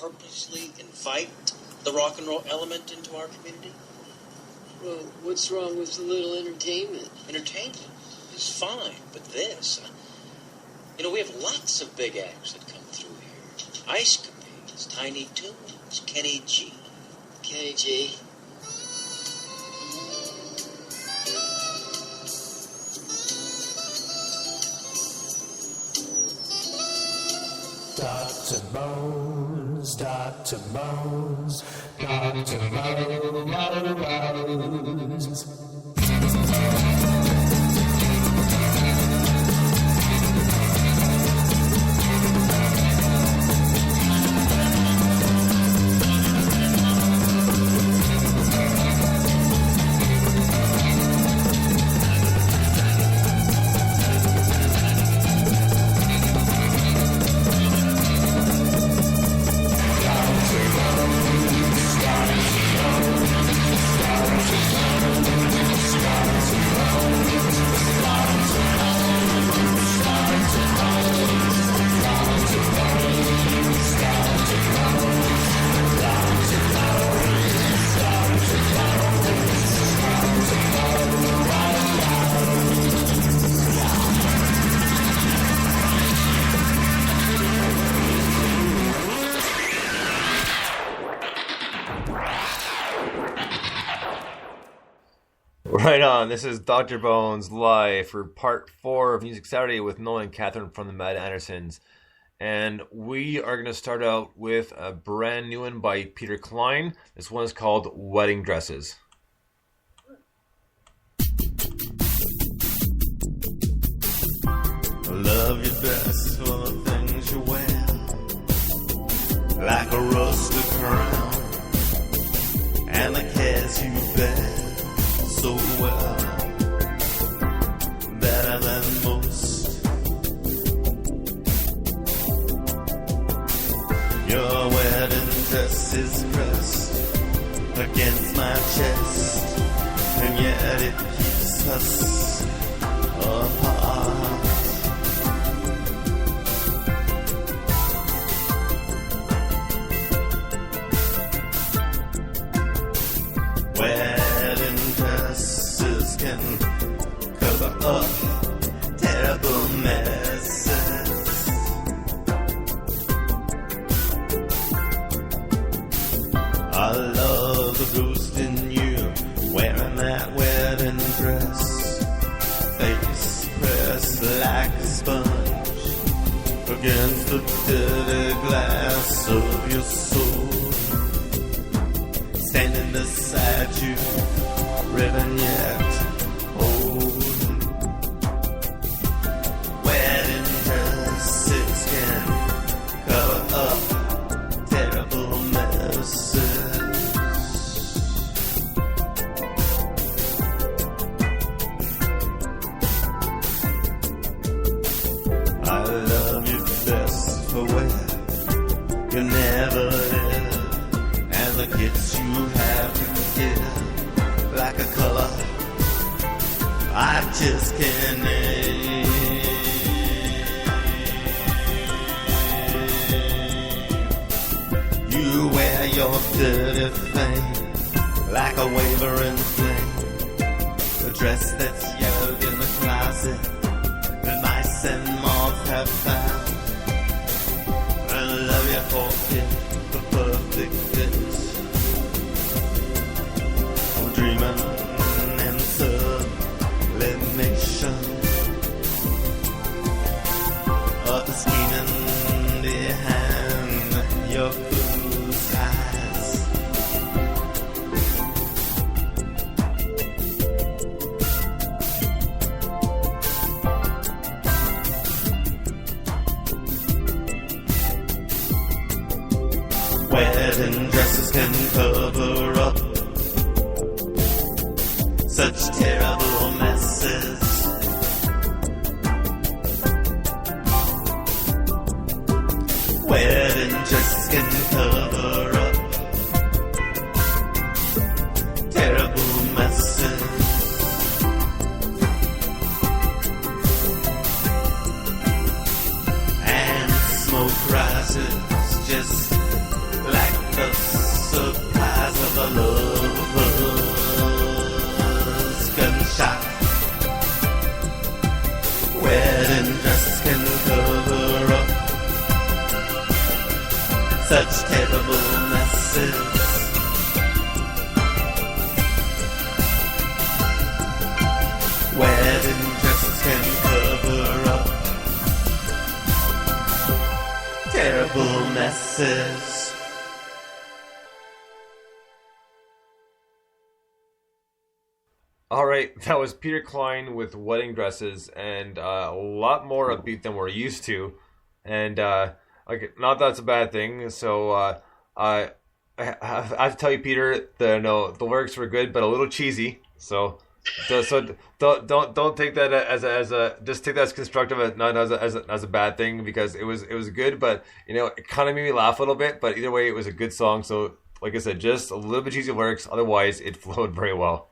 purposely invite the rock and roll element into our community? Well, what's wrong with a little entertainment? Entertainment is fine, but this... we have lots of big acts that come through here. Ice Capades, Tiny Toons, Kenny G. Kenny G. Dr. Bones, Dr. Bones, Dr. Bones. Right on. This is Dr. Bones live for part 4 of Music Saturday with Noel and Catherine from the Mad Andersons. And we are going to start out with a brand new one by Peter Klein. This one is called Wedding Dresses. Love you best for the things you wear, like a rusted crown, and the cares you bear so well, better than most. Your wedding dress is pressed against my chest, and yet it keeps us apart. Wedding dresses can cover up terrible messes. I love the ghost in you, wearing that wedding dress, face pressed like a sponge against the dirty glass of your soul. Standing beside you, ribbon yet old. Wedding dresses can cover up terrible messes. I love you best for where you never live, and the gifts you have to give, like a color I just can't name. You wear your dirty thing like a wavering flame, a dress that's yellowed in the closet that mice and moths have found. I love you for it, the perfect fit. I'm dreaming in sublimation of the scheming behind your fool's eyes. Wedding dresses can cover up such terrible messes. Wedding dresses can cover up terrible messes. And smoke rises just like the surprise of a lover's gunshot. Wedding dress can cover up such terrible messes. Wedding dresses can cover up terrible messes. All right, that was Peter Klein with Wedding Dresses, and a lot more upbeat than we're used to. And okay, not that's a bad thing. So I have to tell you, Peter, the lyrics were good, but a little cheesy. So don't take that as a just take that as constructive, not as a bad thing, because it was good, but it kind of made me laugh a little bit. But either way, it was a good song. So like I said, just a little bit cheesy lyrics. Otherwise, it flowed very well.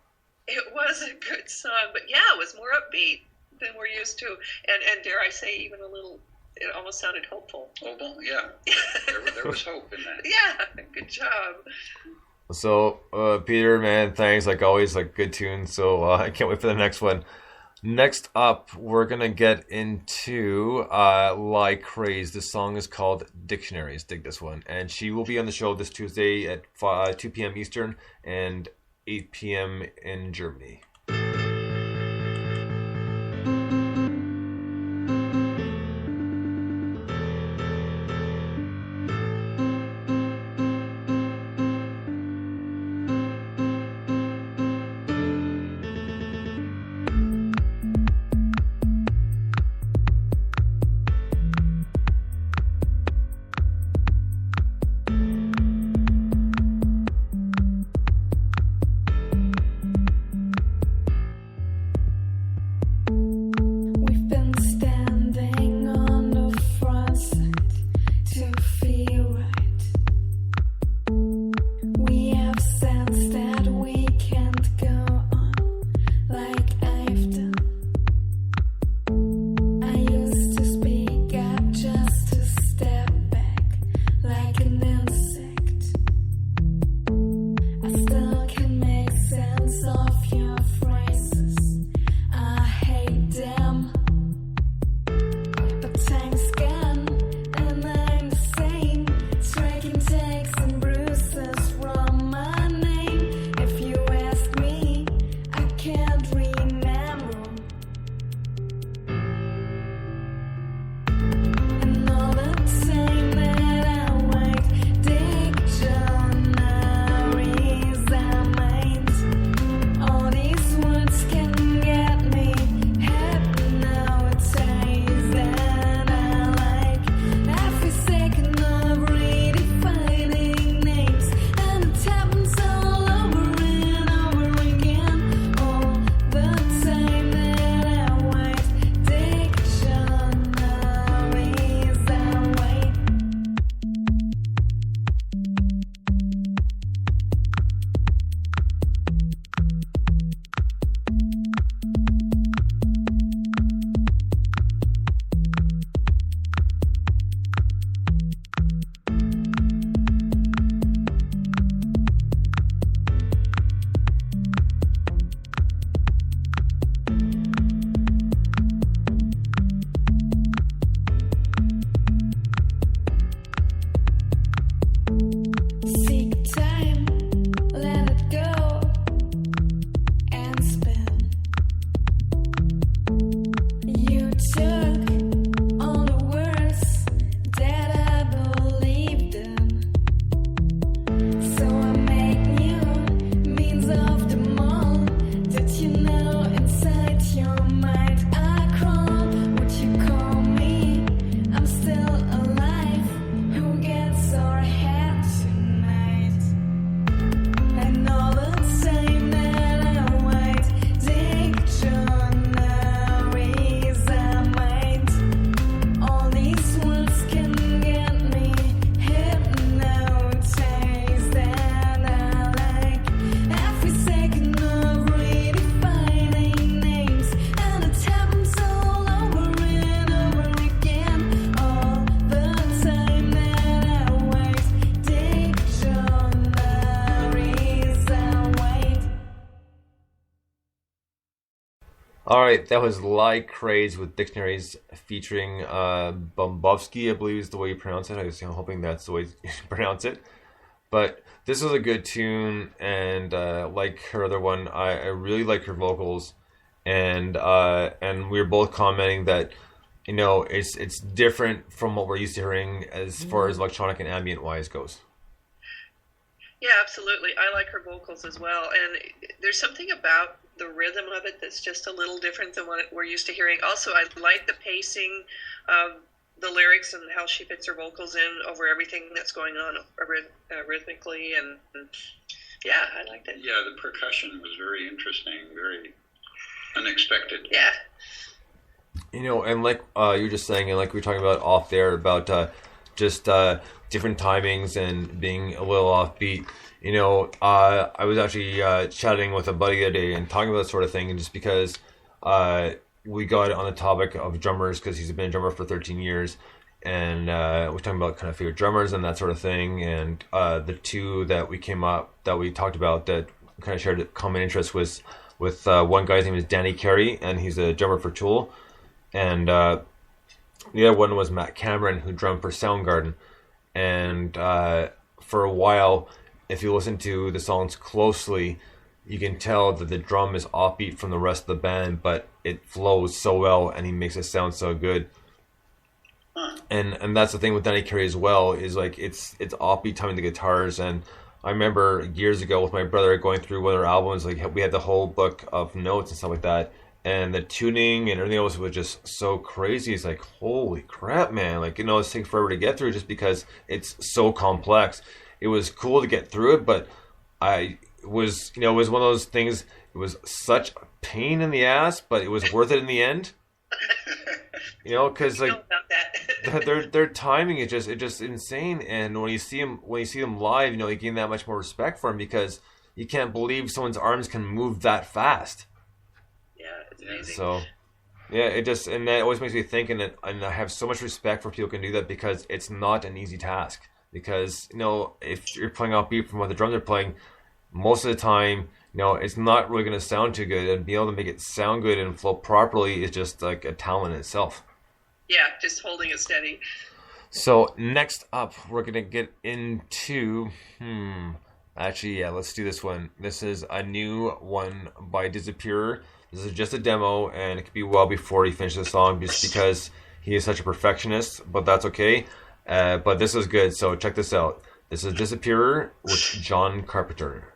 It was a good song, but yeah, it was more upbeat than we're used to, and dare I say, even a little. It almost sounded hopeful. Oh, well, yeah. There was hope in that. Yeah, good job. So, Peter, man, thanks. Like always, like good tunes. So I can't wait for the next one. Next up, we're gonna get into Like Craze. This song is called Dictionaries. Dig this one, and she will be on the show this Tuesday at 2 p.m. Eastern and 8 p.m. in Germany. All right, that was Lie Craze with Dictionaries featuring Bombovsky, I believe is the way you pronounce it. I'm hoping that's the way you pronounce it. But this was a good tune, and like her other one, I really like her vocals, and we were both commenting that, you know, it's different from what we're used to hearing as far as electronic and ambient wise goes. Yeah, absolutely. I like her vocals as well, and there's something about the rhythm of it that's just a little different than what we're used to hearing. Also, I like the pacing of the lyrics and how she fits her vocals in over everything that's going on rhythmically, and yeah, I liked it. Yeah, the percussion was very interesting, very unexpected. Yeah. You know, and like you were just saying, and like we were talking about off there about just different timings and being a little offbeat. You know, I was actually chatting with a buddy the other day and talking about that sort of thing, and just because we got on the topic of drummers, because he's been a drummer for 13 years, and we're talking about kind of favorite drummers and that sort of thing, and the two that we talked about that kind of shared a common interest was with one guy's name is Danny Carey, and he's a drummer for Tool, and the other one was Matt Cameron, who drummed for Soundgarden, and for a while, if you listen to the songs closely, you can tell that the drum is offbeat from the rest of the band, but it flows so well, and he makes it sound so good. And that's the thing with Danny Carey as well, is like it's offbeat timing the guitars. And I remember years ago with my brother going through one of their albums, like we had the whole book of notes and stuff like that, and the tuning and everything else was just so crazy. It's like, holy crap, man! Like, you know, it takes forever to get through just because it's so complex. It was cool to get through it, but it was one of those things. It was such a pain in the ass, but it was worth it in the end. You know, because like their timing is just insane, and when you see them live, you know, you gain that much more respect for them, because you can't believe someone's arms can move that fast. Yeah, it's amazing. So, yeah, and that always makes me think, and I have so much respect for people who can do that, because it's not an easy task. Because, you know, if you're playing offbeat from what the drums are playing, most of the time, you know, it's not really going to sound too good, and being able to make it sound good and flow properly is just like a talent in itself. Yeah, just holding it steady. So next up, we're going to get into, actually, yeah, let's do this one. This is a new one by Disappearer. This is just a demo, and it could be well before he finishes the song, just because he is such a perfectionist, but that's okay. But this is good, so check this out. This is Disappearer with John Carpenter.